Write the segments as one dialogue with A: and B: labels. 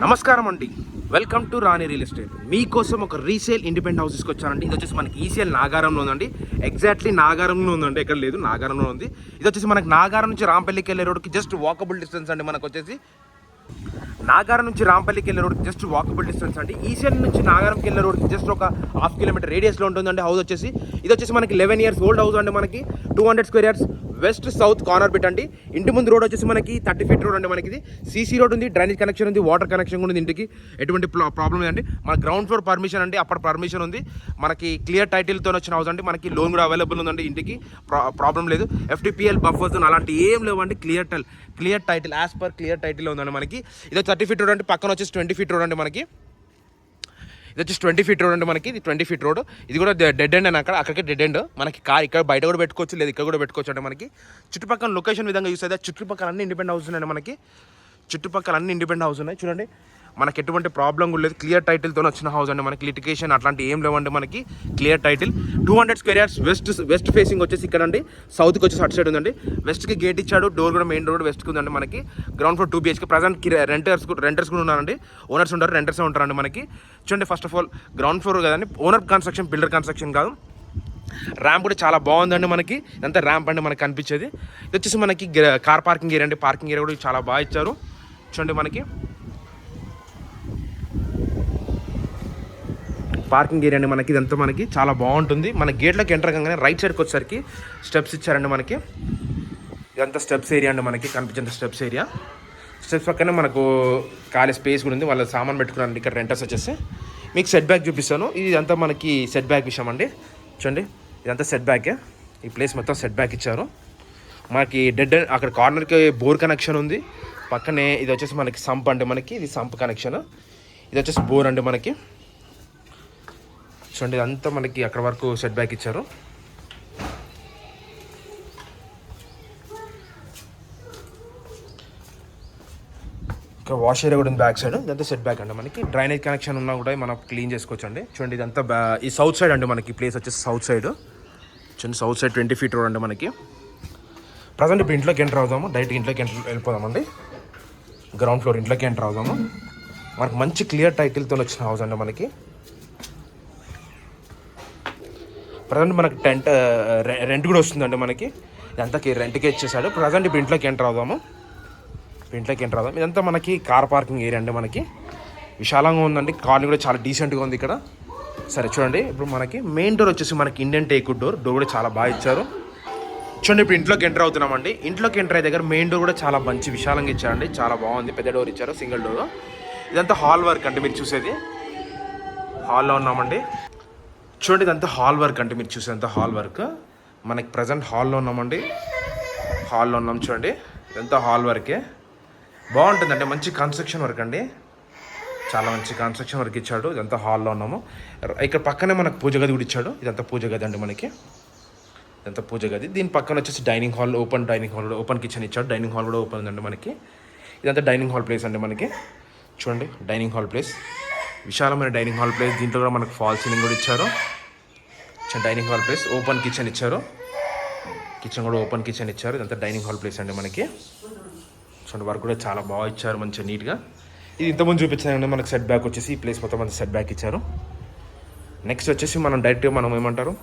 A: నమస్కారం అండి. Welcome to Rani real estate. మీకోసం ఒక రీసేల్ ఇండిపెండెంట్ హౌస్ తీసుకొచ్చానండి. ఇది వచ్చేసి మనకి ఈసీఎల్ నాగారంలో ఉందండి. ఎగ్జాక్ట్లీ నాగారంలో ఉందండి, ఎక్కడ లేదు, నాగారంలో ఉంది. ఇది వచ్చేసి మనకి నాగారం నుంచి రాంపల్లికి వెళ్ళే రోడ్కి జస్ట్ వాకబుల్ డిస్టెన్స్ అండి. మనకు వచ్చేసి నాగారం నుంచి రాంపల్లికి వెళ్ళే రోడ్కి జస్ట్ వాకబుల్ డిస్టెన్స్ అండి. ఈసీఎల్ నుంచి నాగారంకి వెళ్ళే రోడ్కి జస్ట్ ఒక హాఫ్ కిలోమీటర్ రేడియస్లో ఉంటుందండి హౌస్ వచ్చేసి. ఇది వచ్చేసి మనకి 11 years ఓల్డ్ హౌస్ అండి. మనకి 200 square yards west south corner bit అండి. ఇంటి ముందు రోడ్ వచ్చేసి మనకి 30 feet రోడ్ అండి. మనకి ఇది సీసీ రోడ్ ఉంది, డ్రైనేజ్ కనెక్షన్ ఉంది, వాటర్ కనెక్షన్ కూడా ఉంది. ఇంటికి ఎటువంటి ప్రాబ్లం లేదండి. మన గ్రౌండ్ ఫ్లోర్ పర్మిషన్ అండి, అప్పటి పర్మిషన్ ఉంది. మనకి క్లియర్ టైటిల్తో వచ్చిన హౌస్ అండి. మనకి లోన్ కూడా అవైలబుల్ ఉందండి. ఇంటికి ప్రాబ్లం లేదు. FTPL బఫర్స్ అలాంటి ఏం లేవండి. Clear title as per clear title ఉందండి. మనకి ఇది 30 feet రోడ్ అంటే పక్కన వచ్చేసి 20 feet రోడ్ అండి. మనకి ఇది వచ్చేసి 20 feet రోడ్ అండి. మనకి ఇది 20 feet రోడ్. ఇది కూడా డెడ్ ఎండ్ అని అక్కడికి డెడ్ ఎండ్. మనకి కార్ ఇక్కడ బయట కూడా పెట్టుకోవచ్చు, లేదు ఇక్కడ కూడా పెట్టుకోవచ్చు అంటే మనకి చుట్టుపక్కల లొకేషన్ విధంగా యూస్ అయితే చుట్టుపక్కల అన్ని ఇండిపెండెంట్ హౌస్ ఉన్నాయండి. మనకి చుట్టుపక్కల అన్ని ఇండిపెండెంట్ హౌస్ ఉన్నాయి. చూడండి, మనకి ఎటువంటి ప్రాబ్లం కూడా లేదు. క్లియర్ టైటిల్తో వచ్చిన హౌస్ అండి. మనకి లిటిగేషన్ అట్లాంటి ఏం లేవండి. మనకి clear title. 200 square yards west facing వచ్చేసి ఇక్కడ అండి. సౌత్కి వచ్చేసి అటు సైడ్ ఉందండి. వెస్ట్కి గేట్ ఇచ్చాడు. డోర్ కూడా మెయిన్ డోర్ వెస్ట్కి ఉందండి. మనకి ground floor 2 BHK. Present renters కూడా ఉన్నారండి. ఓనర్స్ ఉంటారు, రెంటర్స్ ఉంటారండి. మనకి చూడండి, first of all ground floor కదండి. ఓనర్ కన్స్ట్రక్షన్, బిల్డర్ కన్స్ట్రక్షన్ కాదు. ర్యాంప్ కూడా చాలా బాగుందండి. మనకి ఇదంతా ర్యాంప్ అండి మనకి కనిపించేది. ఇది వచ్చేసి మనకి కార్ పార్కింగ్ ఏరియా అండి. పార్కింగ్ ఏరియా కూడా చాలా బాగా ఇచ్చారు. చూడండి, మనకి పార్కింగ్ ఏరియా అండి. మనకి ఇదంతా మనకి చాలా బాగుంటుంది. మన గేట్లోకి ఎంటర్ కాగానే రైట్ సైడ్కి వచ్చేసరికి స్టెప్స్ ఇచ్చారండి. మనకి ఇదంతా స్టెప్స్ ఏరియా అండి. మనకి కనిపించేంత స్టెప్స్ ఏరియా. స్టెప్స్ పక్కనే మనకు ఖాళీ స్పేస్ కూడా ఉంది. వాళ్ళ సామాన్ పెట్టుకున్నారండి. ఇక్కడ రెంటర్స్ వచ్చేసి మీకు సెట్ బ్యాక్ చూపిస్తాను. ఇదంతా మనకి సెట్ బ్యాక్ విషయం అండి. చూడండి, ఇదంతా సెట్ బ్యాకే. ఈ ప్లేస్ మొత్తం సెట్ బ్యాక్ ఇచ్చారు. మనకి డెడ్ అక్కడ కార్నర్కి బోర్ కనెక్షన్ ఉంది. పక్కనే ఇది వచ్చేసి మనకి సంప్ అండి. మనకి ఇది సంప్ కనెక్షన్. ఇది వచ్చేసి బోర్ అండి. మనకి చూడండి, ఇదంతా మనకి అక్కడ వరకు సెట్ బ్యాక్ ఇచ్చారు. ఇక్కడ వాష్ ఏరియా కూడా ఉంది బ్యాక్ సైడ్. ఇదంతా సెట్ బ్యాక్ అండి. మనకి డ్రైనేజ్ కనెక్షన్ ఉన్నా కూడా మనం క్లీన్ చేసుకోవచ్చు అండి. చూడండి, ఇదంతా ఈ సౌత్ సైడ్ అండి. మనకి ప్లేస్ వచ్చేసి సౌత్ సైడ్. చూడండి, సౌత్ సైడ్ 20 feet రోడ్ అండి. మనకి ప్రజెంట్ ఇప్పుడు ఇంట్లోకి ఎంటర్ అవుదాము. డైరెక్ట్ ఇంట్లోకి వెళ్ళిపోదామండి. గ్రౌండ్ ఫ్లోర్ ఇంట్లోకి ఎంటర్ అవుదాము. మనకి మంచి క్లియర్ టైటిల్తో వచ్చిన హౌస్ అండి. మనకి ప్రజెంట్ మనకి రెంట్ కూడా వస్తుందండి. మనకి ఇదంతా రెంట్కే ఇచ్చేసాడు. ప్రజెంట్ ఇప్పుడు ఇంట్లోకి ఎంటర్ అవుదాము. ఇదంతా మనకి కార్ పార్కింగ్ ఏరియా అండి. మనకి విశాలంగా ఉందండి. కార్ని కూడా చాలా డీసెంట్గా ఉంది ఇక్కడ. సరే, చూడండి, ఇప్పుడు మనకి మెయిన్ డోర్ వచ్చేసి మనకి ఇండియన్ టేక్వుడ్ డోర్ కూడా చాలా బాగా ఇచ్చారు. చూడండి, ఇప్పుడు ఇంట్లోకి ఎంటర్ అవుతున్నామండి. ఇంట్లోకి ఎంటర్ అయ్యే దగ్గర మెయిన్ డోర్ కూడా చాలా మంచి విశాలంగా ఇచ్చారండి. చాలా బాగుంది. పెద్ద డోర్ ఇచ్చారు, సింగిల్ డోర్. ఇదంతా హాల్ వర్క్ అంటే మీరు చూసేది. హాల్లో ఉన్నామండి. చూడండి, ఇదంతా హాల్ వర్క్ అంటే మీరు చూసేదంతా హాల్ వర్క్. మనకి ప్రజెంట్ హాల్లో ఉన్నామండి. హాల్లో ఉన్నాం. చూడండి, ఇదంతా హాల్ వర్కే. బాగుంటుందండి. మంచి కన్స్ట్రక్షన్ వర్క్ అండి. చాలా మంచి కన్స్ట్రక్షన్ వర్క్ ఇచ్చాడు. ఇదంతా హాల్లో ఉన్నాము. ఇక్కడ పక్కనే మనకు పూజ గది కూడా ఇచ్చాడు. ఇదంతా పూజ గది అండి. మనకి ఇదంతా పూజ గది. దీని పక్కన వచ్చేసి డైనింగ్ హాల్, ఓపెన్ కిచెన్ ఇచ్చాడు. డైనింగ్ హాల్ కూడా ఓపెన్ ఉందండి. మనకి ఇదంతా డైనింగ్ హాల్ ప్లేస్ అండి. మనకి చూడండి, డైనింగ్ హాల్ ప్లేస్, విశాలమైన డైనింగ్ హాల్ ప్లేస్. దీంట్లో కూడా మనకు ఫాల్ సీలింగ్ కూడా ఇచ్చారు. Dining hall place, open kitchen ఇచ్చారు. కిచెన్ కూడా ఓపెన్ కిచెన్ ఇచ్చారు. ఇదంతా డైనింగ్ హాల్ ప్లేస్ అండి. మనకి చూడండి, వర్క్ కూడా చాలా బాగా ఇచ్చారు, మంచిగా నీట్గా. ఇది ఇంతకుముందు చూపించారండి. మనకి సెట్ బ్యాక్ వచ్చేసి ఈ ప్లేస్ మొత్తం మనకి సెట్ బ్యాక్ ఇచ్చారు. నెక్స్ట్ వచ్చేసి మనం డైరెక్ట్గా మనం ఏమంటారు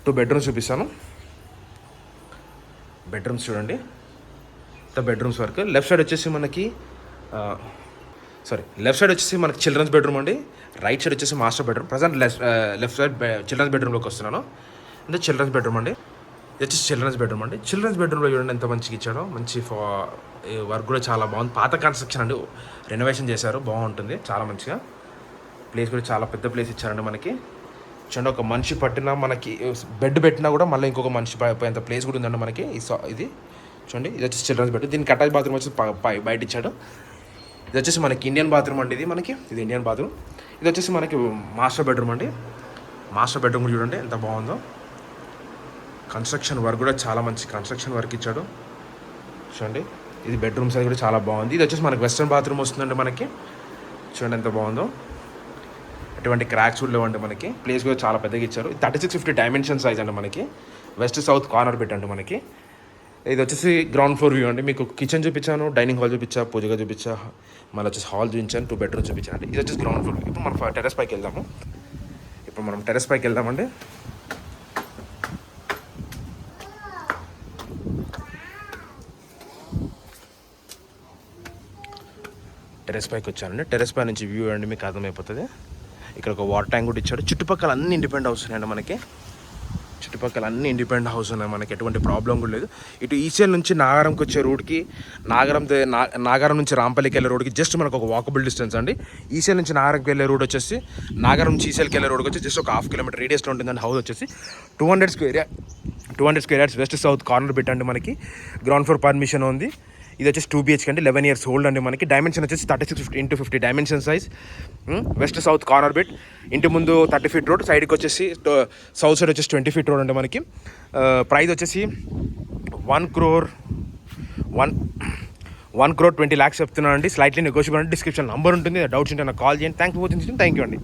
A: 2 bedrooms చూపిస్తాను. బెడ్రూమ్స్ చూడండి, ఇంత బెడ్రూమ్స్ వరకు. లెఫ్ట్ సైడ్ వచ్చేసి మనకి చిల్డ్రన్స్ బెడ్రూమ్ అండి. రైట్ సైడ్ వచ్చేసి master bedroom. Present left side children's బెడ్రూమ్లోకి వస్తున్నాను. అంటే చిల్డ్రన్స్ బెడ్రూమ్ అండి. ఇది వచ్చేసి చిల్డ్రన్స్ బెడ్రూమ్ అండి. చిల్డ్రన్స్ బెడ్రూమ్లో చూడండి ఎంత మంచిగా ఇచ్చాడో. మంచి వర్క్ కూడా చాలా బాగుంది. పాత కన్స్ట్రక్షన్ అండి, రెనోవేషన్ చేశారు. బాగుంటుంది చాలా మంచిగా. ప్లేస్ కూడా చాలా పెద్ద ప్లేస్ ఇచ్చారండి. మనకి చూడండి, ఒక మనిషి పట్టినా, మనకి బెడ్ పెట్టినా కూడా మళ్ళీ ఇంకొక మనిషి పోయేంత ప్లేస్ కూడా ఉందండి. మనకి ఇది చూడండి, ఇది వచ్చేసి చిల్డ్రన్స్ బెడ్. దీనికి అటాచ్ బాత్రూమ్ వచ్చేసి బయట ఇచ్చాడు. ఇది వచ్చేసి మనకి ఇండియన్ బాత్రూమ్ అండి. ఇది ఇండియన్ బాత్రూమ్. ఇది వచ్చేసి మనకి మాస్టర్ బెడ్రూమ్ అండి. మాస్టర్ బెడ్రూమ్ కూడా చూడండి ఎంత బాగుందో. కన్స్ట్రక్షన్ వర్క్ కూడా చాలా మంచి కన్స్ట్రక్షన్ వర్క్ ఇచ్చాడు. చూడండి, ఇది బెడ్రూమ్ సైడ్ కూడా చాలా బాగుంది. ఇది వచ్చేసి మనకి వెస్ట్రన్ బాత్రూమ్ వస్తుందండి. మనకి చూడండి ఎంత బాగుందో. ఎటువంటి క్రాక్స్ కూడా లేవండి. మనకి ప్లేస్ కూడా చాలా పెద్దగా ఇచ్చారు. 3650 డైమెన్షన్ సైజ్ అండి. మనకి వెస్ట్ సౌత్ కార్నర్ పెట్టండి. మనకి ఇది వచ్చేసి గ్రౌండ్ ఫ్లోర్ వ్యూ అండి. మీకు కిచెన్ చూపించాను, డైనింగ్ హాల్ చూపించా, పూజగా చూపించా, మళ్ళీ వచ్చేసి హాల్ చూపించాను, 2 బెడ్రూమ్స్ చూపించాను అండి. ఇది వచ్చేసి గ్రౌండ్ ఫ్లోర్. ఇప్పుడు మనం టెర్రస్ పైకి వెళ్దాము. టెర్రస్ పైకి వెళ్దామండి. టెర్రస్ పైకి వచ్చానండి. టెర్రస్ పై నుంచి వ్యూ అండి మీకు అర్థమైపోతుంది. ఇక్కడ ఒక వాటర్ ట్యాంక్ కూడా ఇచ్చాడు. చుట్టుపక్కల అన్ని ఇండిపెండెంట్ హౌస్ ఉన్నాయండి మనకి. చుట్టుపక్కల అన్ని ఇండిపెండెంట్ హౌస్ ఉన్నాయి, మనకి ఎటువంటి ప్రాబ్లం కూడా లేదు. ఇటు ఈసీఎల్ నుంచి నాగారంకి వచ్చే రోడ్కి, నాగారం నుంచి రాంపల్లికి వెళ్ళే రోడ్కి జస్ట్ మనకు ఒక వాకబుల్ డిస్టెన్స్ అండి. ఈసీఎల్ నుంచి నాగారంకి వెళ్ళే రోడ్ వచ్చేసి, నాగారం నుంచి ఈసీఎల్కి వెళ్ళే రోడ్కి వచ్చి జస్ట్ ఒక 1/2 కిలోమీటర్ రేడియస్లో ఉంటుందండి. హౌస్ వచ్చేసి 200 square yards west south corner పెట్టండి. మనకి గ్రౌండ్ ఫ్లోర్ పర్మిషన్ ఉంది. ఇది వచ్చేసి 2 BHK అండి, 11 years ఓల్డ్ అండి. మనకి డైమెన్షన్ వచ్చేసి 36x50 dimension size, west south corner bit. ఇంటి ముందు 30 feet రోడ్, సైడ్కి వచ్చేసి సౌత్ సైడ్ వచ్చేసి 20 feet రోడ్ అండి మనకి. ప్రైస్ వచ్చేసి 1 crore 20 lakhs చెప్తున్నాను అండి. స్లైట్లీ నెగోషియబుల్ అండి. డిస్క్రిప్షన్ నంబర్ ఉంటుంది, డౌట్స్ ఉంటే నాకు కాల్ చేయండి. థ్యాంక్ యూ అండి.